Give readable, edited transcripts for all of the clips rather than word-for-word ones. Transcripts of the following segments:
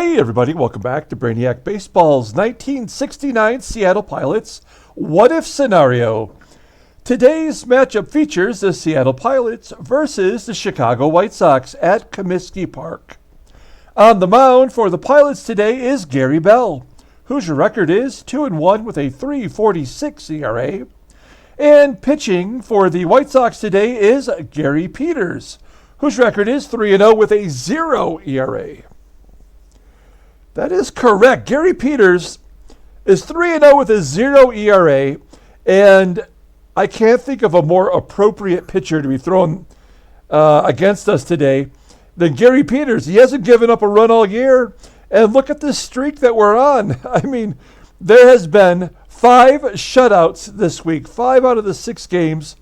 Hi, everybody. Welcome back to Brainiac Baseball's 1969 Seattle Pilots What If Scenario. Today's matchup features the Seattle Pilots versus the Chicago White Sox at Comiskey Park. On the mound for the Pilots today is Gary Bell, whose record is 2-1 with a 3.46 ERA. And pitching for the White Sox today is Gary Peters, whose record is 3-0 with a 0 ERA. That is correct. Gary Peters is 3-0 with a 0 ERA, and I can't think of a more appropriate pitcher to be thrown against us today than Gary Peters. He hasn't given up a run all year, and look at this streak that we're on. I mean, there has been 5 shutouts this week. 5 out of the 6 games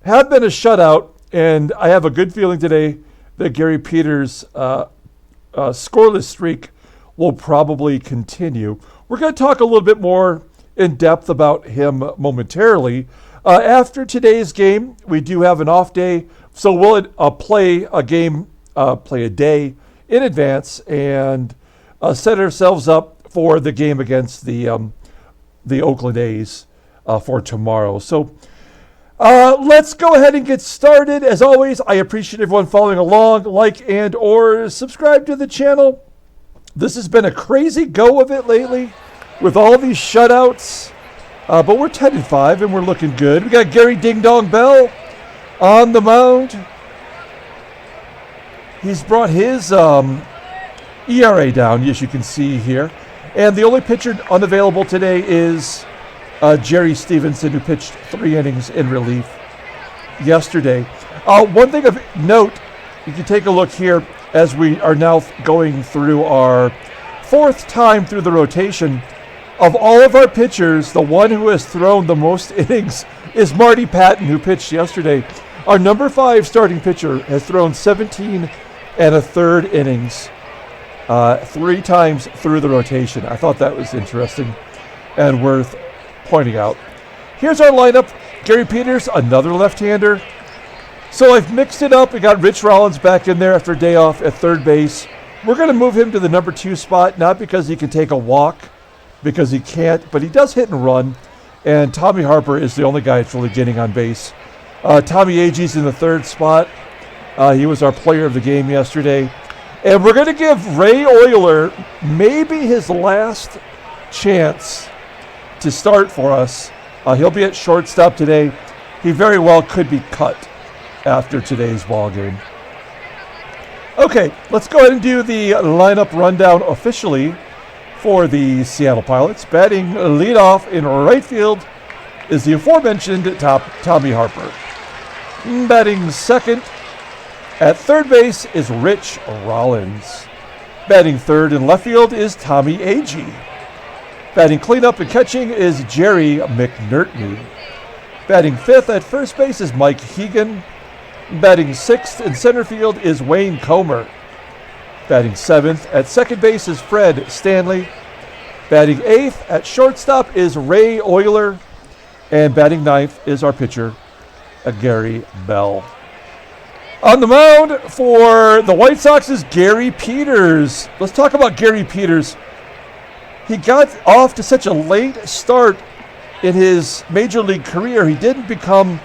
have been a shutout, and I have a good feeling today that Gary Peters' scoreless streak will probably continue. We're going to talk a little bit more in depth about him momentarily. After today's game, we do have an off day, so we'll play a day in advance and set ourselves up for the game against the Oakland A's for tomorrow. So let's go ahead and get started. As always, I appreciate everyone following along, like and or subscribe to the channel. This has been a crazy go of it lately with all these shutouts, but we're 10-5 and we're looking good. We got Gary Ding Dong Bell on the mound. He's brought his ERA down, as you can see here. And the only pitcher unavailable today is Jerry Stevenson, who pitched 3 innings in relief yesterday. One thing of note, you can take a look here as we are now going through our 4th time through the rotation. Of all of our pitchers, the one who has thrown the most innings is Marty Patton, who pitched yesterday. Our number 5 starting pitcher has thrown 17 1/3 innings 3 times through the rotation. I thought that was interesting and worth pointing out. Here's our lineup. Gary Peters, another left-hander. So I've mixed it up. We got Rich Rollins back in there after a day off at third base. We're going to move him to the number 2 spot, not because he can take a walk, because he can't, but he does hit and run. And Tommie Harper is the only guy that's really getting on base. Tommy Agee's in the 3rd spot. He was our player of the game yesterday. And we're going to give Ray Oyler maybe his last chance to start for us. He'll be at shortstop today. He very well could be cut after today's ball game. Okay, let's go ahead and do the lineup rundown officially for the Seattle Pilots. Batting leadoff in right field is the aforementioned Tommie Harper. Batting second at third base is Rich Rollins. Batting third in left field is Tommy Agee. Batting cleanup and catching is Jerry McNertney. Batting fifth at first base is Mike Hegan. Batting 6th in center field is Wayne Comer. Batting 7th at second base is Fred Stanley. Batting 8th at shortstop is Ray Oyler. And batting 9th is our pitcher, Gary Bell. On the mound for the White Sox is Gary Peters. Let's talk about Gary Peters. He got off to such a late start in his major league career. He didn't become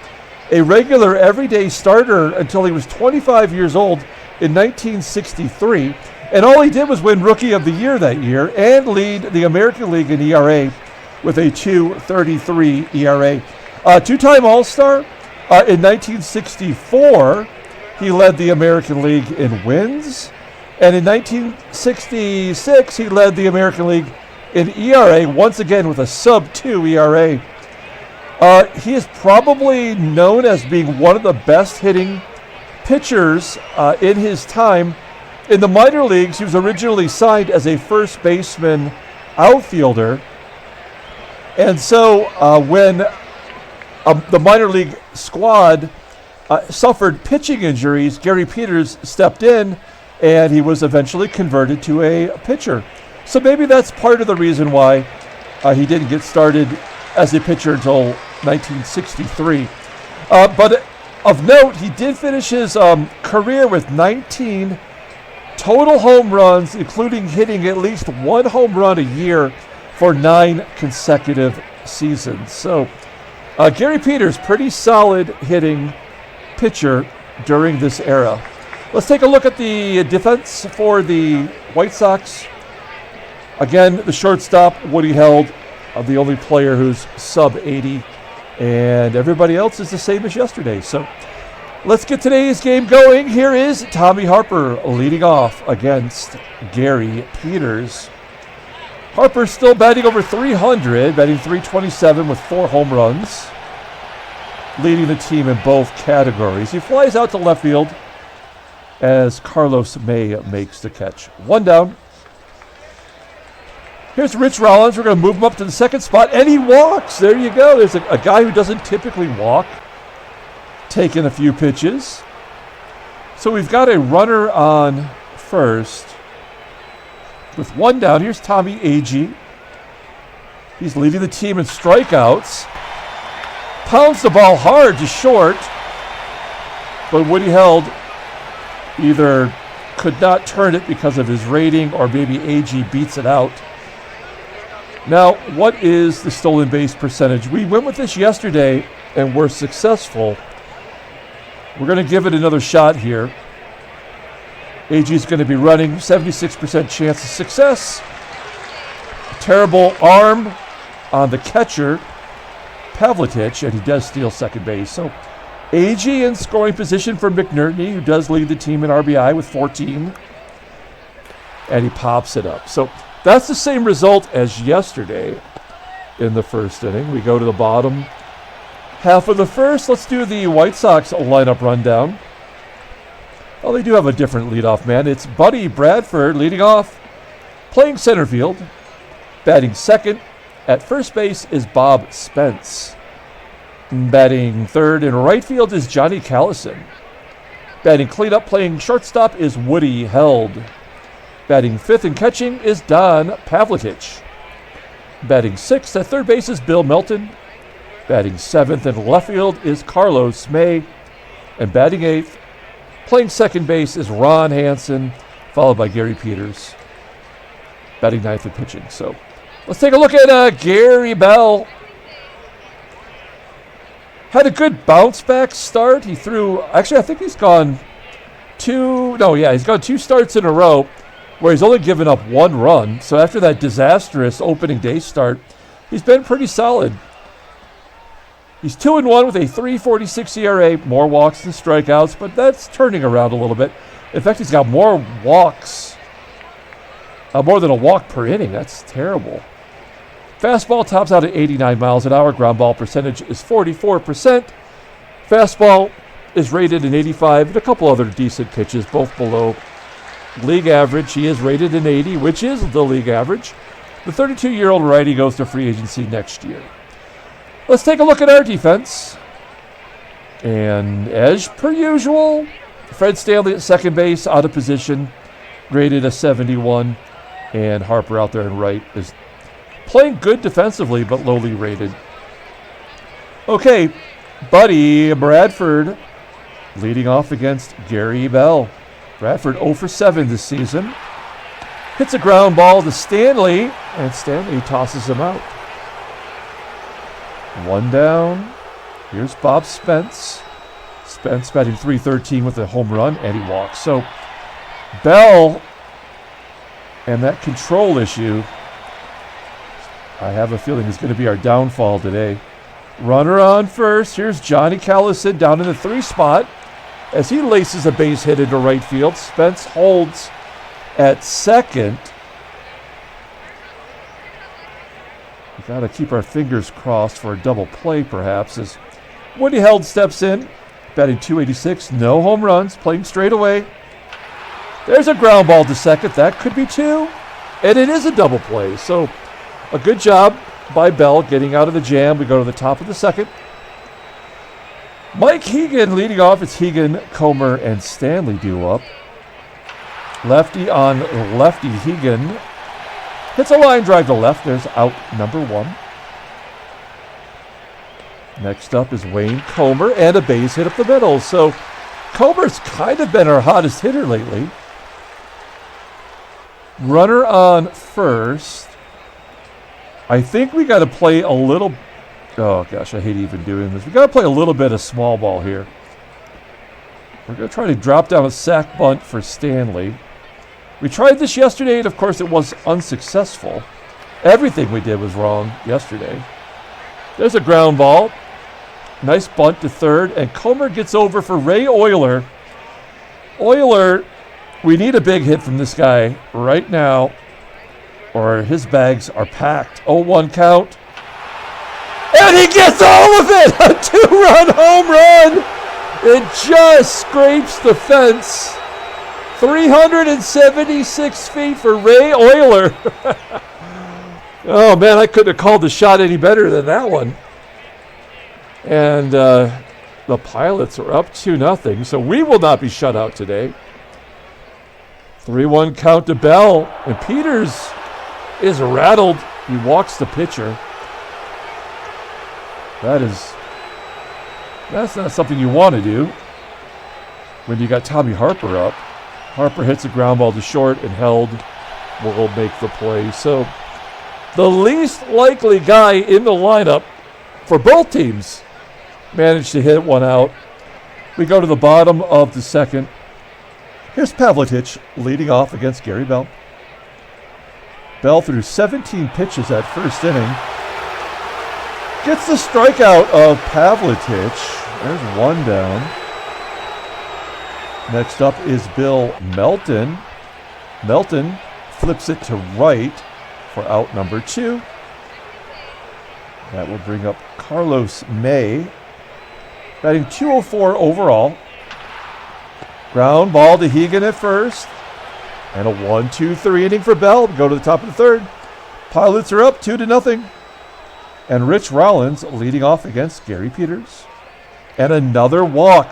a regular everyday starter until he was 25 years old in 1963. And all he did was win Rookie of the Year that year and lead the American League in ERA with a 2.33 ERA. 2-time All-Star. In 1964, he led the American League in wins. And in 1966, he led the American League in ERA, once again with a sub-2 ERA. He is probably known as being one of the best hitting pitchers in his time. In the minor leagues, he was originally signed as a first baseman outfielder. And so when the minor league squad suffered pitching injuries, Gary Peters stepped in and he was eventually converted to a pitcher. So maybe that's part of the reason why he didn't get started as a pitcher until 1963. But of note, he did finish his career with 19 total home runs, including hitting at least one home run a year for 9 consecutive seasons. So Gary Peters, pretty solid hitting pitcher during this era. Let's take a look at the defense for the White Sox. Again, the shortstop, Woodie Held, the only player who's sub 80, and everybody else is the same as yesterday. So let's get today's game going. Here is Tommie Harper leading off against Gary Peters. Harper still batting over 300, batting .327 with 4 home runs, leading the team in both categories. He flies out to left field as Carlos May makes the catch. 1 down. Here's Rich Rollins. We're going to move him up to the second spot, and he walks. There you go. There's a guy who doesn't typically walk, taking a few pitches. So we've got a runner on first with 1 down. Here's Tommie Agee. He's leading the team in strikeouts. Pounds the ball hard to short, but Woodie Held either could not turn it because of his rating, or maybe Agee beats it out. Now, what is the stolen base percentage? We went with this yesterday and were successful. We're going to give it another shot here. Agee's going to be running, 76% chance of success. Terrible arm on the catcher, Pavletich, and he does steal second base. So Agee in scoring position for McNertney, who does lead the team in RBI with 14. And he pops it up. So that's the same result as yesterday in the first inning. We go to the bottom half of the first. Let's do the White Sox lineup rundown. Well, they do have a different leadoff man. It's Buddy Bradford leading off, playing center field. Batting second at first base is Bob Spence. Batting third in right field is Johnny Callison. Batting cleanup, playing shortstop, is Woodie Held. Batting fifth and catching is Don Pavletich. Batting sixth at third base is Bill Melton. Batting seventh in left field is Carlos May. And batting eighth, playing second base, is Ron Hansen, followed by Gary Peters. Batting ninth and pitching. So let's take a look at Gary Bell. Had a good bounce back start. He threw, actually I think he's gone he's gone 2 starts in a row where he's only given up 1 run. So after that disastrous opening day start, he's been pretty solid. He's 2-1 with a .346 ERA, more walks than strikeouts, but that's turning around a little bit. In fact, he's got more walks, more than a walk per inning. That's terrible. Fastball tops out at 89 miles an hour. Ground ball percentage is 44%. Fastball is rated in 85, and a couple other decent pitches, both below league average. He is rated in 80, which is the league average. The 32-year-old righty goes to free agency next year. Let's take a look at our defense. And as per usual, Fred Stanley at second base, out of position, rated a 71. And Harper out there in right is playing good defensively, but lowly rated. Okay, Buddy Bradford leading off against Gary Bell. Bradford 0 for 7 this season. Hits a ground ball to Stanley, and Stanley tosses him out. 1 down. Here's Bob Spence. Spence batting .313 with a home run, and he walks. So Bell and that control issue, I have a feeling, is going to be our downfall today. Runner on first. Here's Johnny Callison down in the 3 spot as he laces a base hit into right field. Spence holds at second. We've got to keep our fingers crossed for a double play, perhaps, as Woodie Held steps in, batting .286. No home runs, playing straight away. There's a ground ball to second. That could be 2, and it is a double play. So a good job by Bell getting out of the jam. We go to the top of the second. Mike Hegan leading off. It's Hegan, Comer, and Stanley due up. Lefty on lefty. Hegan hits a line drive to left. There's out number 1. Next up is Wayne Comer, and a base hit up the middle. So Comer's kind of been our hottest hitter lately. Runner on first. I think we got to play a little. Oh, gosh, I hate even doing this. We got to play a little bit of small ball here. We're going to try to drop down a sack bunt for Stanley. We tried this yesterday, and of course it was unsuccessful. Everything we did was wrong yesterday. There's a ground ball. Nice bunt to third, and Comer gets over for Ray Oyler. Oyler, we need a big hit from this guy right now, or his bags are packed. 0-1 count. And he gets all of it! A 2-run home run! It just scrapes the fence. 376 feet for Ray Oyler. Oh, man, I couldn't have called the shot any better than that one. And the Pilots are up 2-0, so we will not be shut out today. 3-1 count to Bell, and Peters is rattled. He walks the pitcher. That's not something you want to do when you got Tommie Harper up. Harper hits a ground ball to short, and Held will make the play. So the least likely guy in the lineup for both teams managed to hit one out. We go to the bottom of the second. Here's Pavletich leading off against Gary Bell. Bell threw 17 pitches that first inning. Gets the strikeout of Pavletich. There's one down. Next up is Bill Melton. Melton flips it to right for out number 2. That will bring up Carlos May, batting .204 overall. Ground ball to Hegan at first. And a 1-2-3 inning for Bell. Go to the top of the third. Pilots are up 2-0. And Rich Rollins leading off against Gary Peters. And another walk.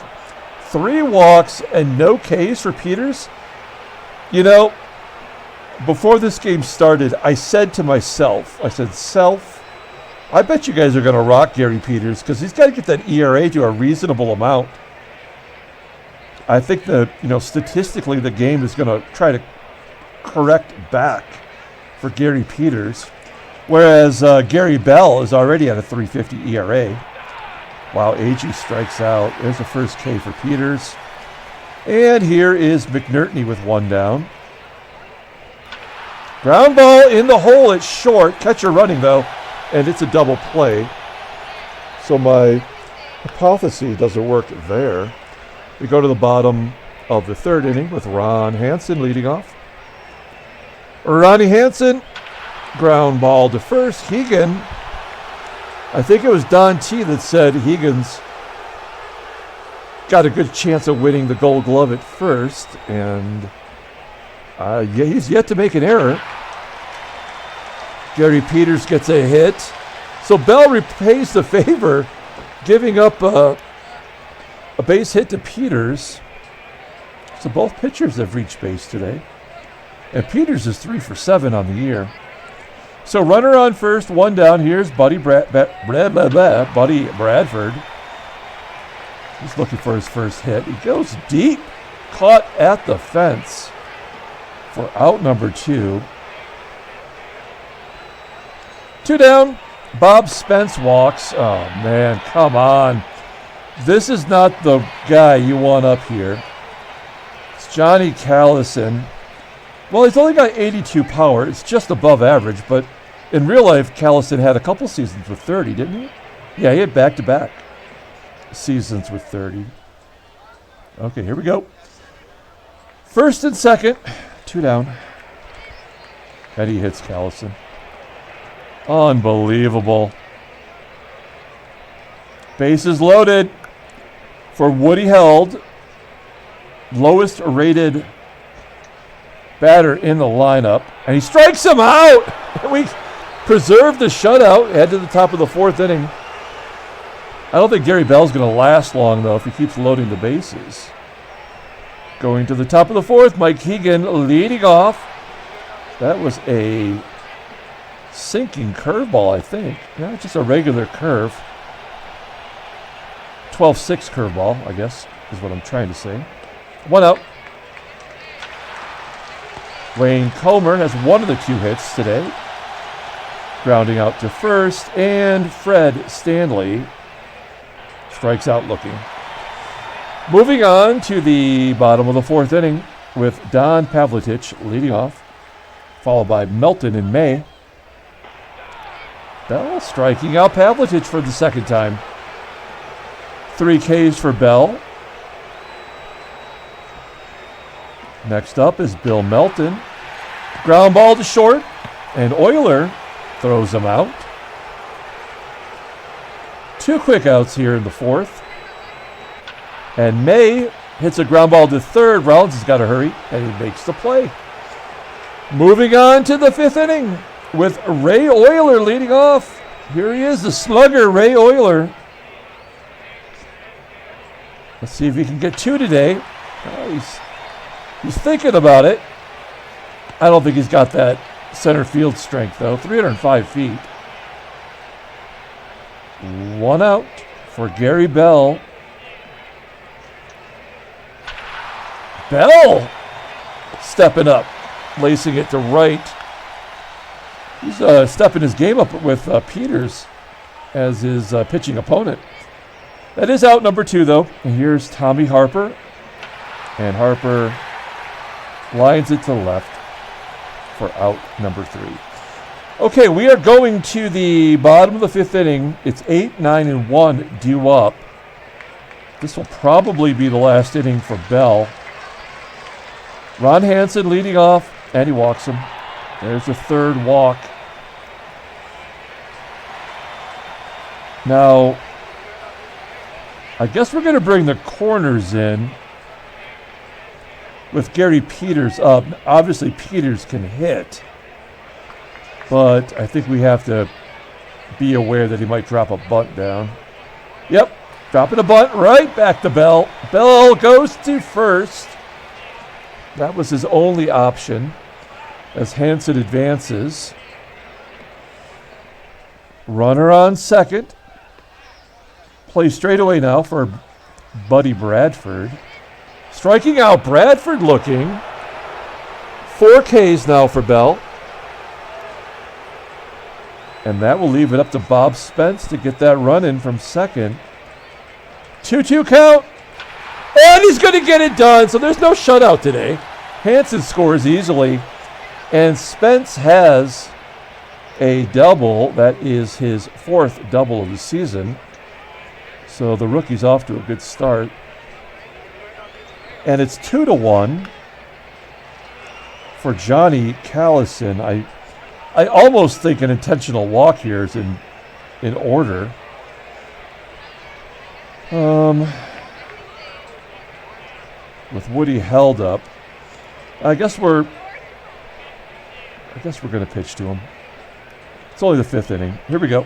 3 walks and no Ks for Peters. You know, before this game started, I said to myself, Self, I bet you guys are going to rock Gary Peters because he's got to get that ERA to a reasonable amount. I think that, statistically the game is going to try to correct back for Gary Peters. Whereas Gary Bell is already at a .350 ERA. Wow, Agee strikes out. There's the first K for Peters. And here is McNertney with one down. Ground ball in the hole. It's short. Catcher running, though. And it's a double play. So my hypothesis doesn't work there. We go to the bottom of the third inning with Ron Hansen leading off. Ronnie Hansen. Ground ball to first. Hegan. I think it was Don T that said Hegan's got a good chance of winning the Gold Glove at first. And he's yet to make an error. Gary Peters gets a hit. So Bell repays the favor, giving up a base hit to Peters. So both pitchers have reached base today. And Peters is 3 for 7 on the year. So runner on first, one down. Here's Buddy Bradford. He's looking for his first hit. He goes deep, caught at the fence for out number 2. 2 down. Bob Spence walks. Oh, man, come on. This is not the guy you want up here. It's Johnny Callison. Well, he's only got 82 power. It's just above average, but in real life, Callison had a couple seasons with 30, didn't he? Yeah, he had back-to-back seasons with 30. Okay, here we go. First and second, 2 down. And he hits Callison. Unbelievable. Bases loaded for Woodie Held. Lowest rated batter in the lineup. And he strikes him out. We preserved the shutout. Head to the top of the 4th inning. I don't think Gary Bell's going to last long, though, if he keeps loading the bases. Going to the top of the 4th, Mike Hegan leading off. That was a sinking curveball, I think. Yeah, just a regular curve. 12-6 curveball, I guess, is what I'm trying to say. One out. Wayne Comer has one of the 2 hits today. Grounding out to first, and Fred Stanley strikes out looking. Moving on to the bottom of the 4th inning with Don Pavletich leading off, followed by Melton and May. Bell striking out Pavletich for the 2nd time. 3 Ks for Bell. Next up is Bill Melton. Ground ball to short, and Oyler throws him out. 2 quick outs here in the 4th. And May hits a ground ball to third. Rollins has got to hurry, and he makes the play. Moving on to the 5th inning with Ray Oyler leading off. Here he is, the slugger, Ray Oyler. Let's see if he can get 2 today. Oh, he's thinking about it. I don't think he's got that center field strength, though. 305 feet. 1 out for Gary Bell. Bell stepping up, lacing it to right. He's stepping his game up with Peters as his pitching opponent. That is out number 2, though. And here's Tommie Harper. And Harper lines it to left for out number 3. Okay, we are going to the bottom of the 5th inning. It's 8, 9, and 1 due up. This will probably be the last inning for Bell. Ron Hansen leading off, and he walks him. There's the 3rd walk. Now, I guess we're going to bring the corners in with Gary Peters up. Obviously, Peters can hit, but I think we have to be aware that he might drop a bunt down. Yep, dropping a bunt right back to Bell. Bell goes to first. That was his only option as Hansen advances. Runner on second. Play straight away now for Buddy Bradford. Striking out Bradford looking. 4 Ks now for Bell. And that will leave it up to Bob Spence to get that run in from second. 2-2 count. And he's going to get it done. So there's no shutout today. Hansen scores easily. And Spence has a double. That is his 4th double of the season. So the rookie's off to a good start. And it's 2-1 for Johnny Callison. I almost think an intentional walk here is in order. With Woodie held up. I guess we're going to pitch to him. It's only the 5th inning. Here we go.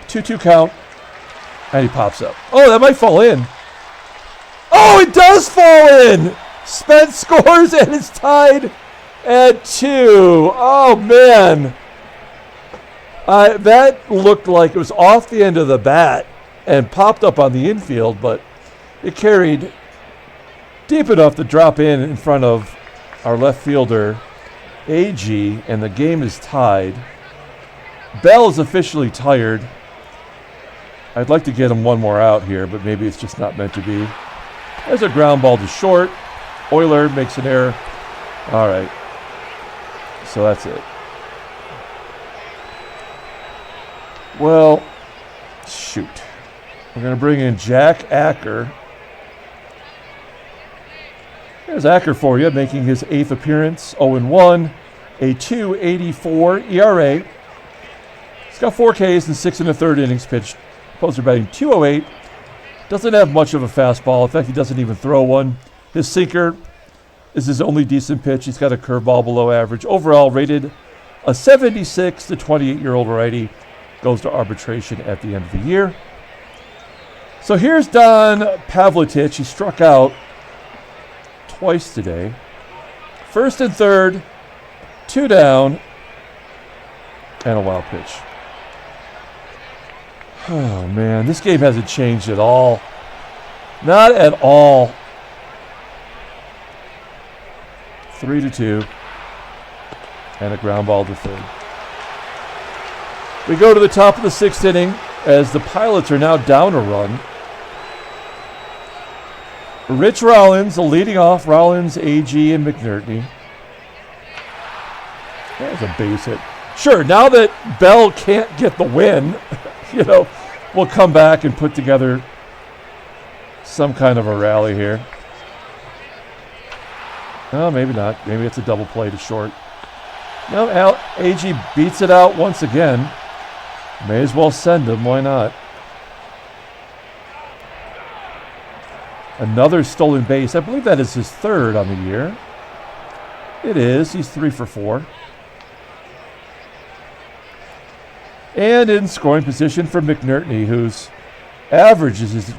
2-2 count. And he pops up. Oh, that might fall in. Oh, it does fall in! Spence scores and it's tied at 2. Oh, man. That looked like it was off the end of the bat and popped up on the infield, but it carried deep enough to drop in front of our left fielder, Agee, and the game is tied. Bell is officially tired. I'd like to get him one more out here, but maybe it's just not meant to be. There's a ground ball to short. Oyler makes an error. All right. So that's it. Well, shoot. We're going to bring in Jack Acker. There's Acker for you, making his 8th appearance. 0-1, a 2.84 ERA. He's got 4 Ks and 6 1/3 innings pitched. Opposed are batting .208. Doesn't have much of a fastball. In fact, he doesn't even throw one. His sinker is his only decent pitch. He's got a curveball below average. Overall rated a 76 to 28-year-old righty. Goes to arbitration at the end of the year. So here's Don Pavletich. He struck out twice today. 1st and 3rd, 2 down, and a wild pitch. Oh, man, this game hasn't changed at all. Not at all. 3-2. and a ground ball to third. We go to the top of the 6th inning as the Pilots are now down a run. Rich Rollins, the leading off. Rollins, Agee, and McNertney. There's a base hit. Sure, now that Bell can't get the win, we'll come back and put together some kind of a rally here. No, maybe not. Maybe it's a double play to short. No, Agee beats it out once again. May as well send him. Why not? Another stolen base. I believe that is his 3rd on the year. It is. He's 3 for 4. And in scoring position for McNertney, whose average is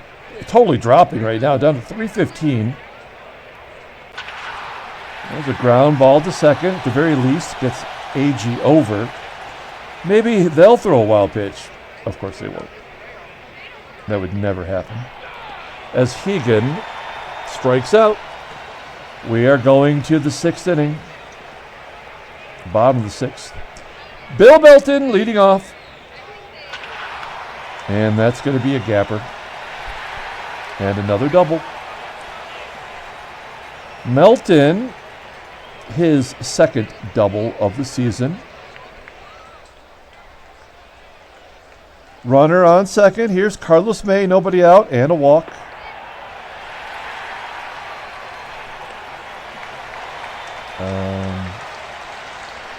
totally dropping right now, down to 315. There's a ground ball to second. At the very least, gets Agee over. Maybe they'll throw a wild pitch. Of course they won't. That would never happen. As Hegan strikes out. We are going to the 6th inning. Bottom of the 6th. Bill Melton leading off. And that's going to be a gapper. And another double. Melton, his 2nd double of the season. Runner on 2nd. Here's Carlos May, nobody out, and a walk.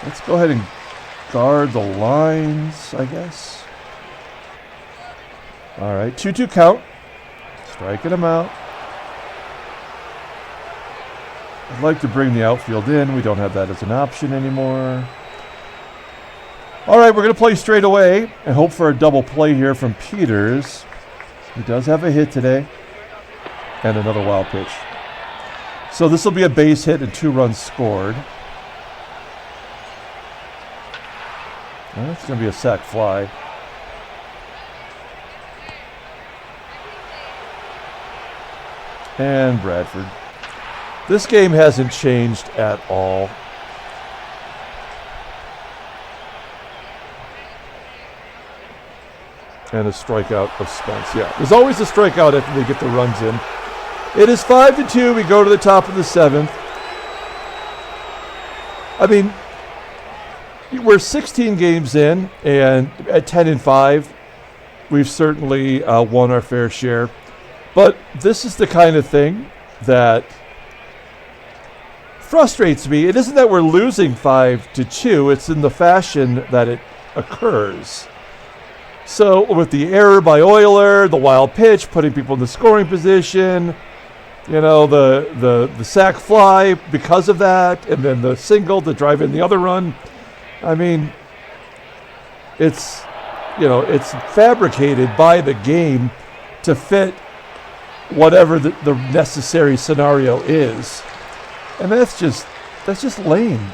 Let's go ahead and guard the lines, I guess. All right, 2-2 count. Striking him out. I'd like to bring the outfield in. We don't have that as an option anymore. All right, we're going to play straight away and hope for a double play here from Peters. He does have a hit today. And another wild pitch. So this will be a base hit and 2 runs scored. That's going to be a sac fly. And Bradford. This game hasn't changed at all. And a strikeout of Spence. Yeah, there's always a strikeout after they get the runs in. It is 5-2. We go to the top of the 7th. I mean, we're 16 games in, and at 10-5, we've certainly won our fair share. But this is the kind of thing that frustrates me. It isn't that we're losing 5-2. It's in the fashion that it occurs. So with the error by Oyler, the wild pitch, putting people in the scoring position, the sac fly because of that, and then the single to drive in the other run. I mean, it's fabricated by the game to fit whatever the necessary scenario is. And that's just lame.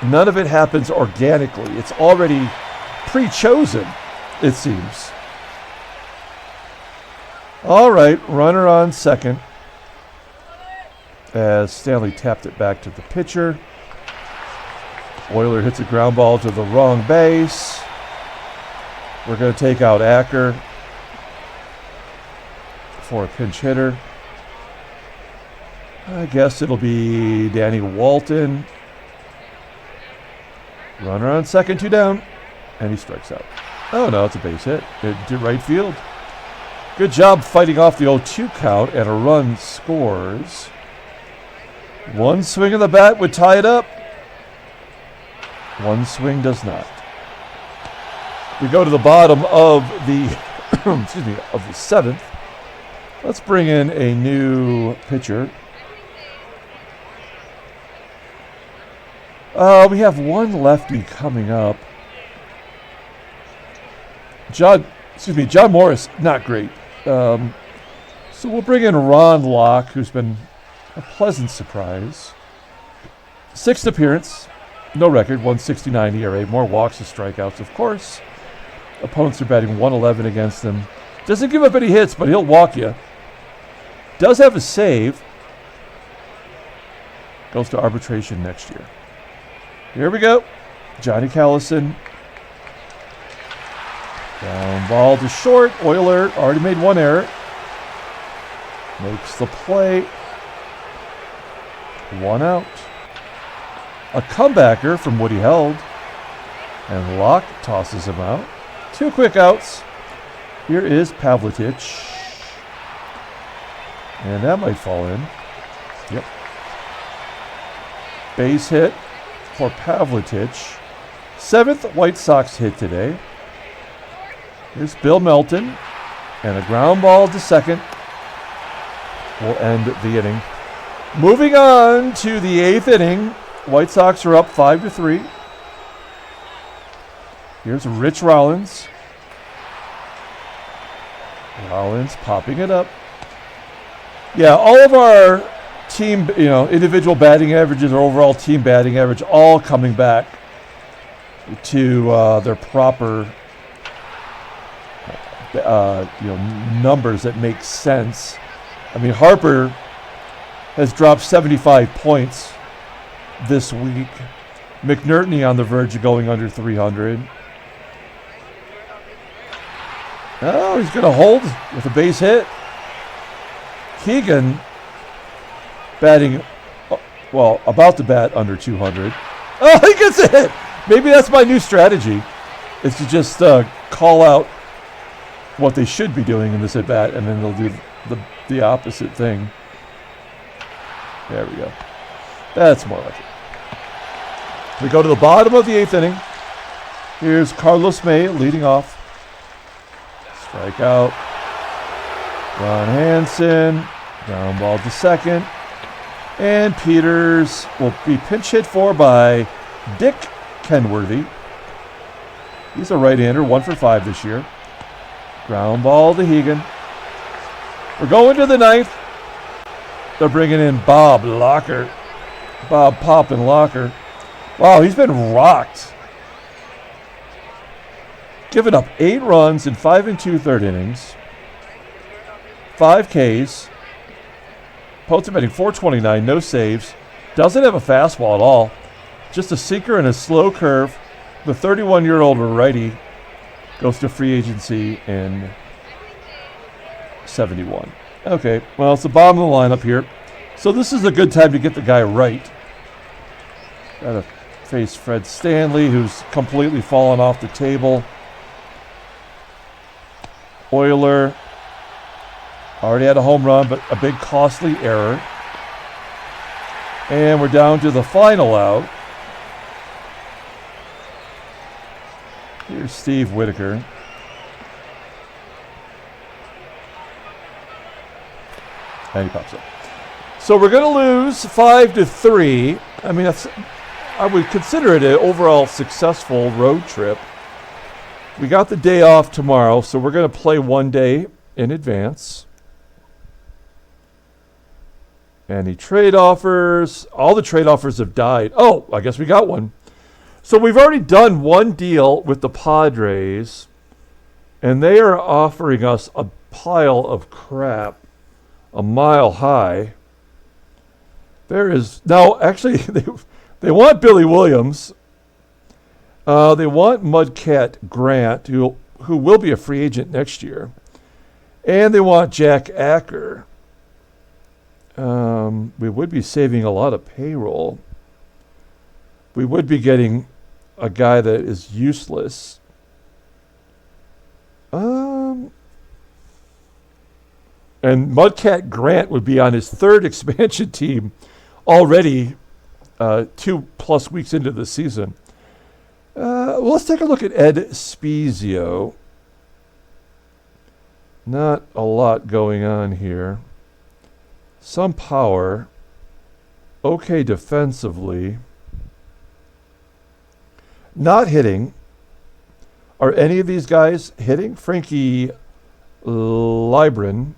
None of it happens organically. It's already pre-chosen, it seems. All right, runner on 2nd. As Stanley tapped it back to the pitcher. Oyler hits a ground ball to the wrong base. We're going to take out Acker for a pinch hitter. I guess it'll be Danny Walton. Runner on 2nd, 2 down. And he strikes out. Oh, no, it's a base hit. To right field. Good job fighting off the 0-2 count, and a run scores. One swing of the bat would tie it up. One swing does not. We go to the bottom of the of the 7th. Let's bring in a new pitcher. We have one lefty coming up. John Morris, not great. So we'll bring in Ron Locke, who's been a pleasant surprise. 6th appearance, no record, 169 ERA, more walks and strikeouts, of course. Opponents are batting 111 against him. Doesn't give up any hits, but he'll walk you. Does have a save. goes to arbitration next year. Here we go. Johnny Callison. Down ball to short. Oyler already made one error. Makes the play. One out. A comebacker from Woodie held. And Locke tosses him out. 2 quick outs. Here is Pavletich. And that might fall in. Yep. Base hit for Pavletich. 7th White Sox hit today. Here's Bill Melton. And a ground ball to second will end the inning. Moving on to the 8th inning. White Sox are up 5-3. Here's Rich Rollins. Rollins popping it up. Yeah, all of our team, individual batting averages or overall team batting average, all coming back to their proper, numbers that make sense. I mean, Harper has dropped 75 points this week. McNertney on the verge of going under 300. Oh, he's going to hold with a base hit. Hegan batting, about to bat under 200. Oh, he gets a hit. Maybe that's my new strategy, is to just call out what they should be doing in this at-bat, and then they'll do the opposite thing. There we go. That's more like it. We go to the bottom of the 8th inning. Here's Carlos May leading off. Strikeout. Ron Hansen. Ground ball to second. And Peters will be pinch hit for by Dick Kenworthy. He's a right-hander, 1 for 5 this year. Ground ball to Hegan. We're going to the 9th. They're bringing in Bob Locker. Bob Poppin' Locker. Wow, he's been rocked. Given up 8 runs in 5 2/3 innings. 5 Ks. Posted batting .429, no saves. Doesn't have a fastball at all. Just a sinker and a slow curve. The 31-year-old righty goes to free agency in 71. Okay, well, it's the bottom of the lineup here. So this is a good time to get the guy right. Got to face Fred Stanley, who's completely fallen off the table. Oyler already had a home run, but a big costly error. And we're down to the final out. Here's Steve Whitaker. And he pops up. So we're going to lose 5-3. I mean, I would consider it an overall successful road trip. We got the day off tomorrow, so we're going to play one day in advance. Any trade offers? All the trade offers have died. Oh, I guess we got one. So we've already done one deal with the Padres, and they are offering us a pile of crap a mile high. There is now actually they want Billy Williams. They want Mudcat Grant, who will be a free agent next year, and they want Jack Acker. We would be saving a lot of payroll. We would be getting a guy that is useless. And Mudcat Grant would be on his 3rd expansion team already 2+ weeks into the season. Well, let's take a look at Ed Spezio. Not a lot going on here. Some power. Okay defensively. Not hitting. Are any of these guys hitting? Frankie Libran.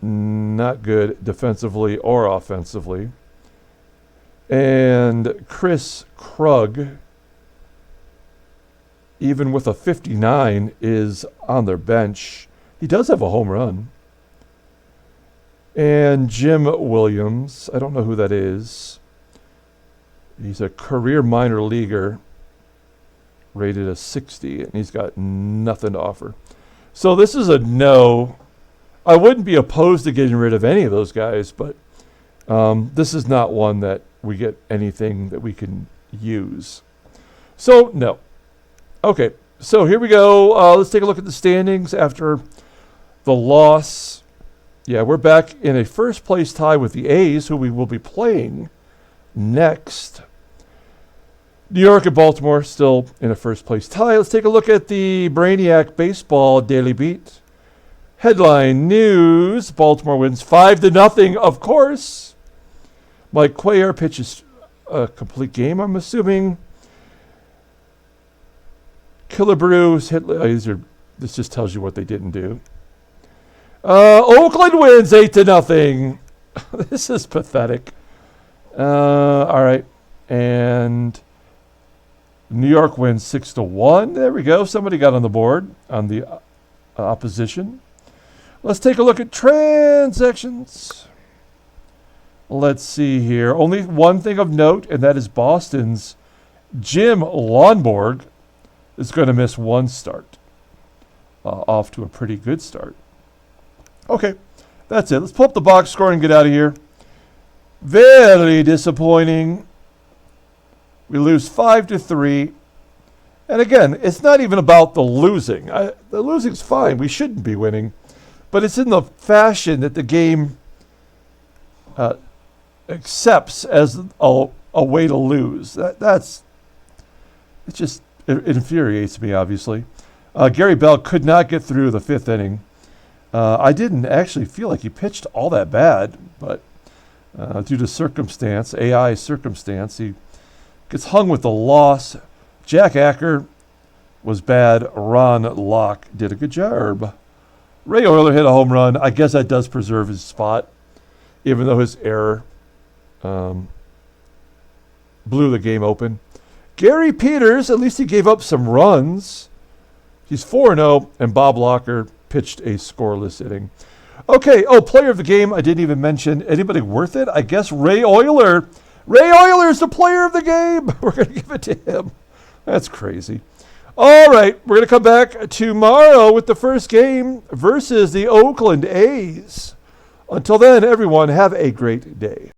Not good defensively or offensively. And Chris Krug, even with a 59, is on their bench. He does have a home run. And Jim Williams, I don't know who that is. He's a career minor leaguer, rated a 60, and he's got nothing to offer. So this is a no. I wouldn't be opposed to getting rid of any of those guys, but this is not one that we get anything that we can use. So, no. Okay, so here we go. Let's take a look at the standings after the loss. Yeah, we're back in a first-place tie with the A's, who we will be playing next. New York and Baltimore still in a first-place tie. Let's take a look at the Brainiac Baseball Daily Beat. Headline news: Baltimore wins 5-0, of course. Mike Cuellar pitches a complete game, I'm assuming. Killebrews hit. This just tells you what they didn't do. Oakland wins 8-0. This is pathetic. All right, and New York wins 6-1. There we go. Somebody got on the board on the opposition. Let's take a look at transactions. Let's see here. Only one thing of note, and that is Boston's Jim Lonborg is going to miss one start. Off to a pretty good start. Okay, that's it. Let's pull up the box score and get out of here. Very disappointing. We lose 5-3. And again, it's not even about the losing. The losing's fine. We shouldn't be winning. But it's in the fashion that the game accepts as a way to lose. It infuriates me, obviously. Gary Bell could not get through the fifth inning. I didn't actually feel like he pitched all that bad, but due to circumstance, AI circumstance, he gets hung with the loss. Jack Acker was bad. Ron Locke did a good job. Ray Oyler hit a home run. I guess that does preserve his spot, even though his error blew the game open. Gary Peters, at least he gave up some runs. He's 4-0, and Bob Locker pitched a scoreless inning. Okay, player of the game, I didn't even mention. Anybody worth it? I guess Ray Oyler. Ray Oyler is the player of the game. We're going to give it to him. That's crazy. All right, we're going to come back tomorrow with the first game versus the Oakland A's. Until then, everyone, have a great day.